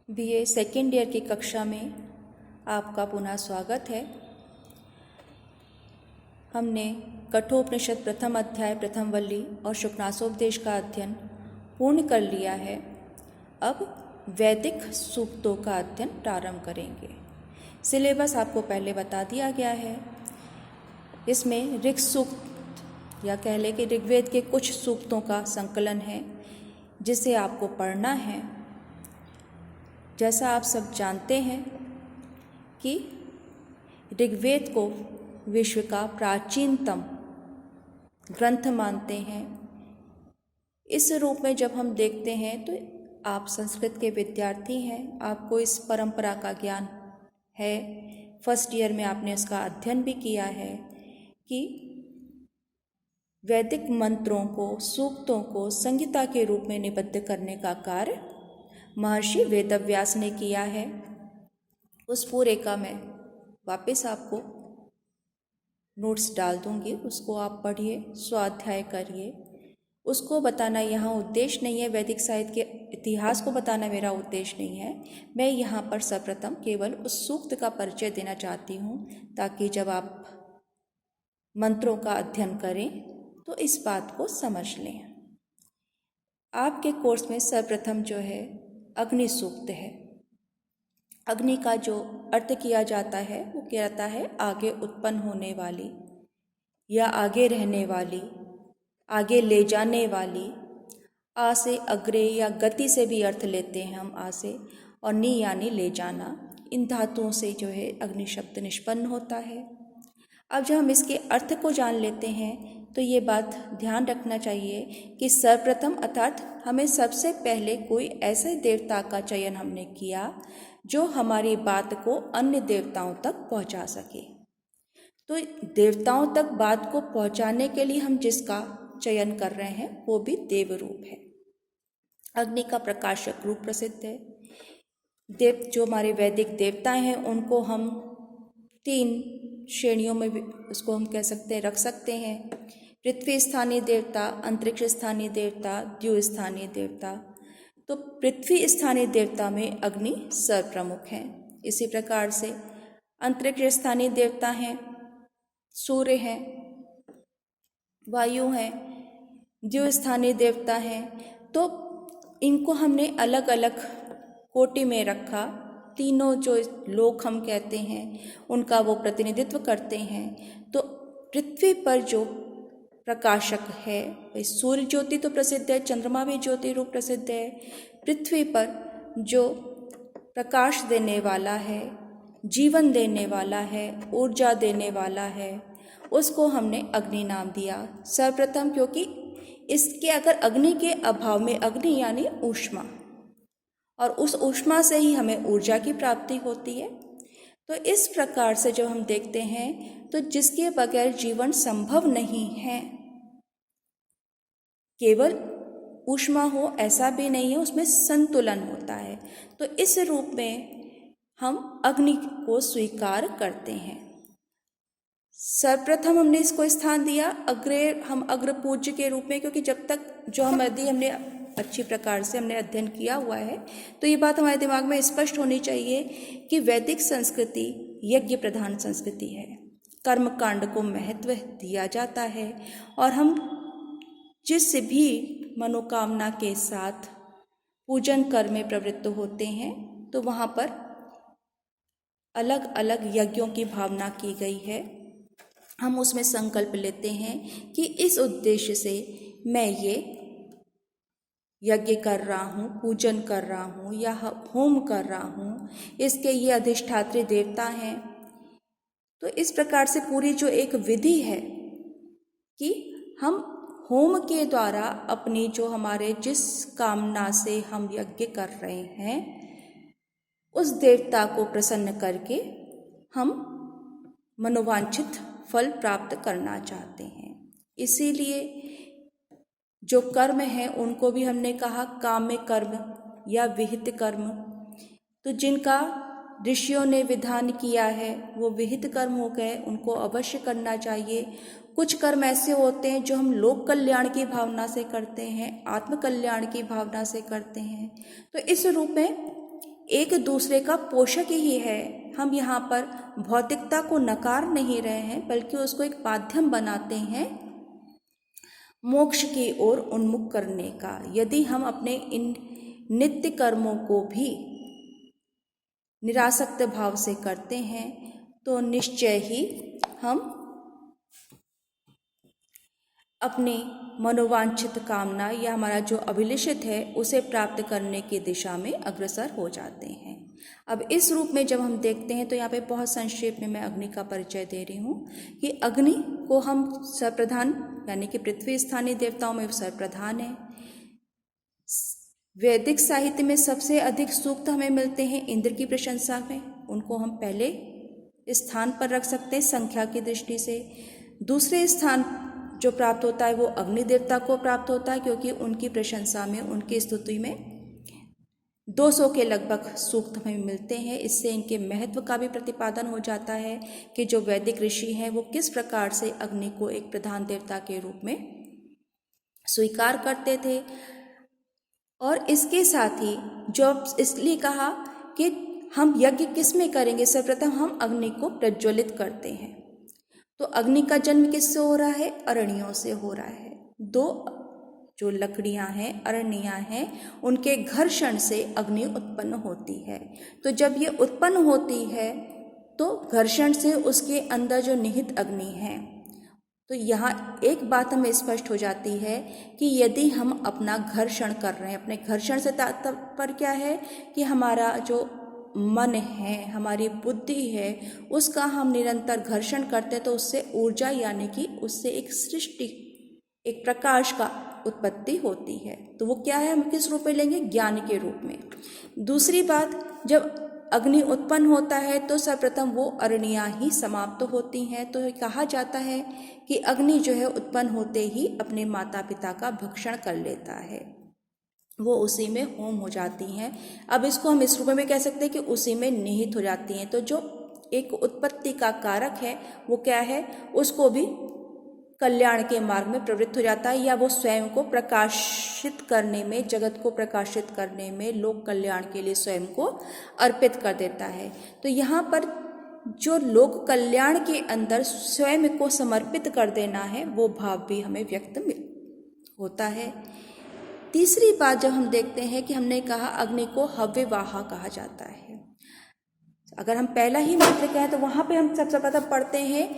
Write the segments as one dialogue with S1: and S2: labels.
S1: BA second year की कक्षा में आपका पुनः स्वागत है। हमने कठोपनिषद प्रथम अध्याय प्रथम वल्ली और शुक्नासोपदेश का अध्ययन पूर्ण कर लिया है। अब वैदिक सूक्तों का अध्ययन प्रारंभ करेंगे। सिलेबस आपको पहले बता दिया गया है। इसमें ऋग सूक्त या कह लें कि ऋग्वेद के कुछ सूक्तों का संकलन है जिसे आपको पढ़ना है। जैसा आप सब जानते हैं कि ऋग्वेद को विश्व का प्राचीनतम ग्रंथ मानते हैं। इस रूप में जब हम देखते हैं तो आप संस्कृत के विद्यार्थी हैं, आपको इस परंपरा का ज्ञान है। फर्स्ट ईयर में आपने इसका अध्ययन भी किया है कि वैदिक मंत्रों को, सूक्तों को संहिता के रूप में निबद्ध करने का कार्य महर्षि वेदव्यास ने किया है। उस पूरे का मैं वापस आपको नोट्स डाल दूंगी, उसको आप पढ़िए, स्वाध्याय करिए। उसको बताना यहाँ उद्देश्य नहीं है, वैदिक साहित्य के इतिहास को बताना मेरा उद्देश्य नहीं है। मैं यहाँ पर सर्वप्रथम केवल उस सूक्त का परिचय देना चाहती हूँ ताकि जब आप मंत्रों का अध्ययन करें तो इस बात को समझ लें। आपके कोर्स में सर्वप्रथम जो है अग्नि सूक्त है। अग्नि का जो अर्थ किया जाता है वो कहता है आगे उत्पन्न होने वाली या आगे रहने वाली, आगे ले जाने वाली। आ से अग्रे या गति से भी अर्थ लेते हैं हम आ से, और नी यानी ले जाना। इन धातुओं से जो है अग्नि शब्द निष्पन्न होता है। अब जब हम इसके अर्थ को जान लेते हैं तो ये बात ध्यान रखना चाहिए कि सर्वप्रथम अर्थात हमें सबसे पहले कोई ऐसे देवता का चयन हमने किया जो हमारी बात को अन्य देवताओं तक पहुंचा सके। तो देवताओं तक बात को पहुंचाने के लिए हम जिसका चयन कर रहे हैं वो भी देव रूप है। अग्नि का प्रकाशक रूप प्रसिद्ध है। देव जो हमारे वैदिक देवता हैं उनको हम 3 श्रेणियों में भी उसको हम कह सकते हैं, रख सकते हैं। पृथ्वी स्थानीय देवता, अंतरिक्ष स्थानीय देवता, द्यु स्थानीय देवता। तो पृथ्वी स्थानीय देवता में अग्नि सर्वप्रमुख हैं। इसी प्रकार से अंतरिक्ष स्थानीय देवता हैं, सूर्य हैं, वायु हैं, द्यु स्थानीय देवता हैं। तो इनको हमने अलग अलग कोटि में रखा। तीनों जो लोक हम कहते हैं उनका वो प्रतिनिधित्व करते हैं। तो पृथ्वी पर जो प्रकाशक है वही सूर्य ज्योति तो प्रसिद्ध है, चंद्रमा भी ज्योति रूप प्रसिद्ध है। पृथ्वी पर जो प्रकाश देने वाला है, जीवन देने वाला है, ऊर्जा देने वाला है, उसको हमने अग्नि नाम दिया सर्वप्रथम, क्योंकि इसके अगर अग्नि के अभाव में, अग्नि यानी ऊष्मा, और उस ऊष्मा से ही हमें ऊर्जा की प्राप्ति होती है। तो इस प्रकार से जब हम देखते हैं तो जिसके बगैर जीवन संभव नहीं है, केवल ऊष्मा हो ऐसा भी नहीं है, उसमें संतुलन होता है। तो इस रूप में हम अग्नि को स्वीकार करते हैं। सर्वप्रथम हमने इसको स्थान दिया अग्रे, हम अग्र पूज्य के रूप में, क्योंकि जब तक जो हमने अच्छी प्रकार से हमने अध्ययन किया हुआ है तो ये बात हमारे दिमाग में स्पष्ट होनी चाहिए कि वैदिक संस्कृति यज्ञ प्रधान संस्कृति है। कर्म कांड को महत्व दिया जाता है और हम जिस भी मनोकामना के साथ पूजन कर्म में प्रवृत्त होते हैं तो वहाँ पर अलग अलग यज्ञों की भावना की गई है। हम उसमें संकल्प लेते हैं कि इस उद्देश्य से मैं ये यज्ञ कर रहा हूँ, पूजन कर रहा हूँ या होम कर रहा हूँ, इसके ये अधिष्ठात्री देवता हैं। तो इस प्रकार से पूरी जो एक विधि है कि हम होम के द्वारा अपनी जो हमारे जिस कामना से हम यज्ञ कर रहे हैं उस देवता को प्रसन्न करके हम मनोवांछित फल प्राप्त करना चाहते हैं। इसीलिए जो कर्म हैं उनको भी हमने कहा काम्य कर्म या विहित कर्म। तो जिनका ऋषियों ने विधान किया है वो विहित कर्म हो गए, उनको अवश्य करना चाहिए। कुछ कर्म ऐसे होते हैं जो हम लोक कल्याण की भावना से करते हैं, आत्म कल्याण की भावना से करते हैं। तो इस रूप में एक दूसरे का पोषक ही है। हम यहाँ पर भौतिकता को नकार नहीं रहे हैं, बल्कि उसको एक माध्यम बनाते हैं मोक्ष की ओर उन्मुख करने का। यदि हम अपने इन नित्य कर्मों को भी निरासक्त भाव से करते हैं तो निश्चय ही हम अपने मनोवांछित कामना या हमारा जो अभिलषित है उसे प्राप्त करने की दिशा में अग्रसर हो जाते हैं। अब इस रूप में जब हम देखते हैं तो यहाँ पे बहुत संक्षेप में मैं अग्नि का परिचय दे रही हूँ कि अग्नि को हम सर्वप्रधान यानी कि पृथ्वी स्थानीय देवताओं में सर्वप्रधान है। वैदिक साहित्य में सबसे अधिक सूक्त हमें मिलते हैं इंद्र की प्रशंसा में, उनको हम पहले स्थान पर रख सकते हैं संख्या की दृष्टि से। दूसरे स्थान जो प्राप्त होता है वो अग्नि देवता को प्राप्त होता है, क्योंकि उनकी प्रशंसा में, उनकी स्तुति में 200 के लगभग सूक्त हमें मिलते हैं। इससे इनके महत्व का भी प्रतिपादन हो जाता है कि जो वैदिक ऋषि हैं वो किस प्रकार से अग्नि को एक प्रधान देवता के रूप में स्वीकार करते थे। और इसके साथ ही जो इसलिए कहा कि हम यज्ञ किस में करेंगे, सर्वप्रथम हम अग्नि को प्रज्वलित करते हैं। तो अग्नि का जन्म किससे हो रहा है? अरण्यों से हो रहा है। दो जो लकड़ियां हैं, अरण्यें हैं, उनके घर्षण से अग्नि उत्पन्न होती है। तो जब ये उत्पन्न होती है तो घर्षण से उसके अंदर जो निहित अग्नि है, तो यहाँ एक बात हमें स्पष्ट हो जाती है कि यदि हम अपना घर्षण कर रहे हैं, अपने घर्षण से तात्पर्य क्या है कि हमारा जो मन है, हमारी बुद्धि है, उसका हम निरंतर घर्षण करते हैं तो उससे ऊर्जा यानी कि उससे एक सृष्टि, एक प्रकाश का उत्पत्ति होती है। तो वो क्या है, हम किस रूप में लेंगे? ज्ञान के रूप में। दूसरी बात, जब अग्नि उत्पन्न होता है तो सर्वप्रथम वो अरण्या ही समाप्त होती हैं। तो कहा जाता है कि अग्नि जो है उत्पन्न होते ही अपने माता पिता का भक्षण कर लेता है, वो उसी में होम हो जाती हैं। अब इसको हम इस रूप में कह सकते हैं कि उसी में निहित हो जाती हैं। तो जो एक उत्पत्ति का कारक है वो क्या है, उसको भी कल्याण के मार्ग में प्रवृत्त हो जाता है, या वो स्वयं को प्रकाशित करने में, जगत को प्रकाशित करने में, लोक कल्याण के लिए स्वयं को अर्पित कर देता है। तो यहाँ पर जो लोक कल्याण के अंदर स्वयं को समर्पित कर देना है, वो भाव भी हमें व्यक्त होता है। तीसरी बात जब हम देखते हैं कि हमने कहा अग्नि को हव्यवाहा कहा जाता है। अगर हम पहला ही मंत्र कहें तो वहाँ पे हम सबसे प्रथम पढ़ते हैं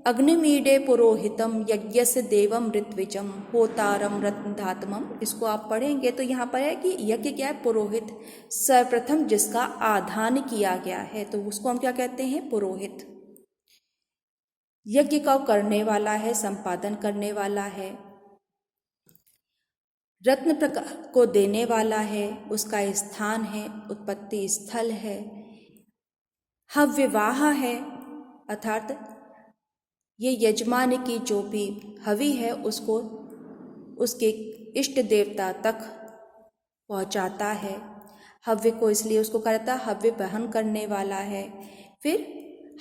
S1: अग्निमीडे पुरोहितम यज्ञस्य देवम ऋत्विजम होतारम रत्नधातमम। इसको आप पढ़ेंगे तो यहाँ पर है कि यज्ञ क्या है? पुरोहित, सर्वप्रथम जिसका आधान किया गया है, तो उसको हम क्या कहते हैं? पुरोहित। यज्ञ का करने वाला है, संपादन करने वाला है, रत्न प्रकार को देने वाला है, उसका स्थान है, उत्पत्ति स्थल है, हव्यवाह है, अर्थात ये यजमान की जो भी हवि है उसको उसके इष्ट देवता तक पहुंचाता है। हव्य को इसलिए उसको कहता है हव्य वहन करने वाला है। फिर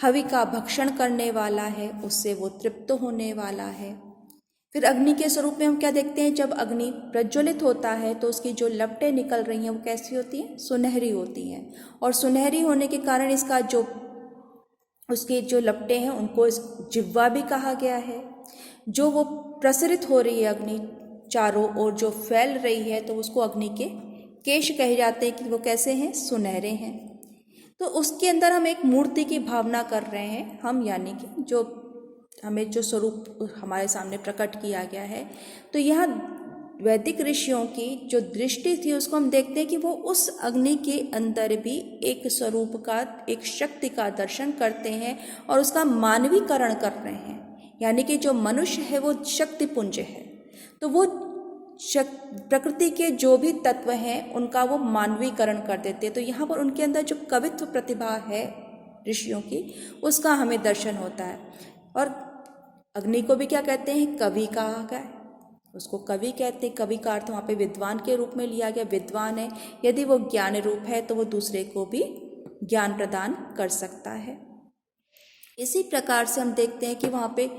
S1: हवि का भक्षण करने वाला है, उससे वो तृप्त होने वाला है। फिर अग्नि के स्वरूप में हम क्या देखते हैं, जब अग्नि प्रज्वलित होता है तो उसकी जो लपटें निकल रही हैं वो कैसी होती हैं? सुनहरी होती हैं। और सुनहरी होने के कारण इसका जो उसकी जो लपटें हैं उनको जिह्वा भी कहा गया है। जो वो प्रसरित हो रही है अग्नि चारों ओर जो फैल रही है, तो उसको अग्नि के केश कहे जाते हैं कि वो कैसे हैं? सुनहरे हैं। तो उसके अंदर हम एक मूर्ति की भावना कर रहे हैं हम, यानी कि जो हमें जो स्वरूप हमारे सामने प्रकट किया गया है। तो यहाँ वैदिक ऋषियों की जो दृष्टि थी उसको हम देखते हैं कि वो उस अग्नि के अंदर भी एक स्वरूप का, एक शक्ति का दर्शन करते हैं और उसका मानवीकरण कर रहे हैं। यानी कि जो मनुष्य है वो शक्ति पुंज है, तो वो प्रकृति के जो भी तत्व हैं उनका वो मानवीकरण कर देते हैं। तो यहाँ पर उनके अंदर जो कवित्व प्रतिभा है ऋषियों की, उसका हमें दर्शन होता है। और अग्नि को भी क्या कहते हैं? कवि कहा गया है, उसको कवि कहते हैं। कवि का अर्थ वहाँ पे विद्वान के रूप में लिया गया। विद्वान है, यदि वो ज्ञान रूप है तो वो दूसरे को भी ज्ञान प्रदान कर सकता है। इसी प्रकार से हम देखते हैं कि वहाँ पे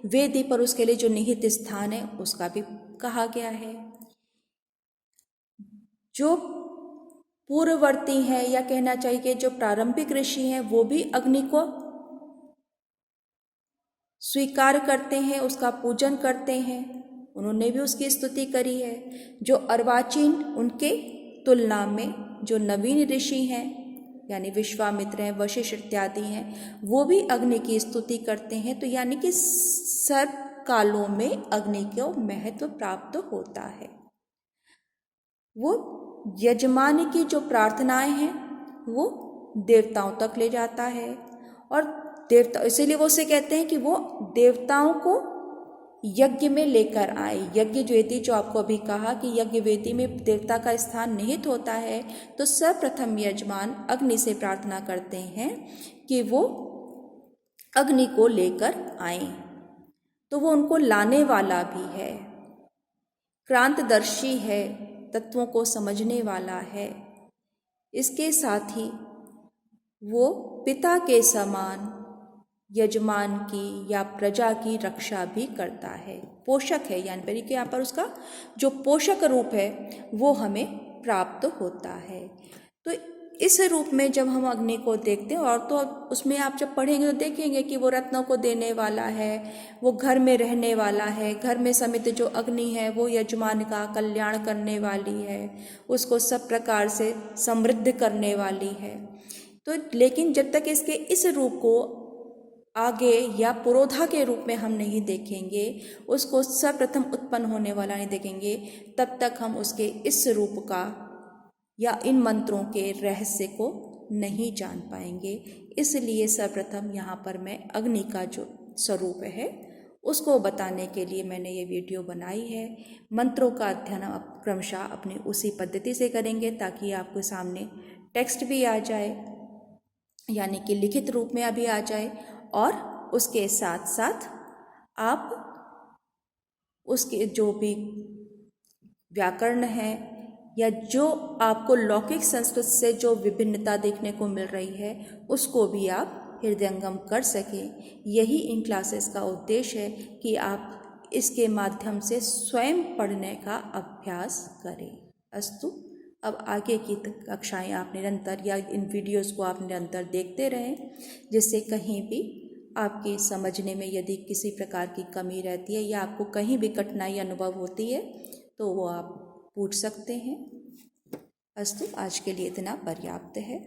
S1: वेदी पर उसके लिए जो निहित स्थान है उसका भी कहा गया है। जो पूर्ववर्ती हैं, या कहना चाहिए कि जो प्रारंभिक ऋषि हैं वो भी अग्नि को स्वीकार करते हैं, उसका पूजन करते हैं, उन्होंने भी उसकी स्तुति करी है। जो अर्वाचीन, उनके तुलना में जो नवीन ऋषि हैं यानी विश्वामित्र हैं, वशिष्ठ इत्यादि हैं, वो भी अग्नि की स्तुति करते हैं। तो यानी कि सर्व कालों में अग्नि को महत्व प्राप्त होता है। वो यजमान की जो प्रार्थनाएं हैं वो देवताओं तक ले जाता है, और देवता, इसीलिए वो उसे कहते हैं कि वो देवताओं को यज्ञ में लेकर आए। यज्ञ वेदी, जो आपको अभी कहा कि यज्ञ वेदी में देवता का स्थान निहित होता है, तो सर्वप्रथम यजमान अग्नि से प्रार्थना करते हैं कि वो अग्नि को लेकर आए। तो वो उनको लाने वाला भी है, क्रांतदर्शी है, तत्वों को समझने वाला है। इसके साथ ही वो पिता के समान यजमान की या प्रजा की रक्षा भी करता है, पोषक है, यानी कि यहाँ पर उसका जो पोषक रूप है वो हमें प्राप्त होता है। तो इस रूप में जब हम अग्नि को देखते हैं, और तो उसमें आप जब पढ़ेंगे तो देखेंगे कि वो रत्नों को देने वाला है, वो घर में रहने वाला है, घर में समित जो अग्नि है वो यजमान का कल्याण करने वाली है, उसको सब प्रकार से समृद्ध करने वाली है। तो लेकिन जब तक इसके इस रूप को आगे या पुरोधा के रूप में हम नहीं देखेंगे, उसको सर्वप्रथम उत्पन्न होने वाला नहीं देखेंगे, तब तक हम उसके इस रूप का या इन मंत्रों के रहस्य को नहीं जान पाएंगे। इसलिए सर्वप्रथम यहाँ पर मैं अग्नि का जो स्वरूप है उसको बताने के लिए मैंने ये वीडियो बनाई है। मंत्रों का अध्ययन आप क्रमशः अपनी उसी पद्धति से करेंगे ताकि आपके सामने टेक्स्ट भी आ जाए, यानी कि लिखित रूप में अभी आ जाए, और उसके साथ साथ आप उसके जो भी व्याकरण है या जो आपको लौकिक संस्कृत से जो विभिन्नता देखने को मिल रही है उसको भी आप हृदयंगम कर सकें। यही इन क्लासेस का उद्देश्य है कि आप इसके माध्यम से स्वयं पढ़ने का अभ्यास करें। अस्तु। अब आगे की कक्षाएं आप निरंतर या इन वीडियोस को आप निरंतर देखते रहें, जिससे कहीं भी आपके समझने में यदि किसी प्रकार की कमी रहती है या आपको कहीं भी कठिनाई अनुभव होती है तो वो आप पूछ सकते हैं। अस्तु, आज के लिए इतना पर्याप्त है।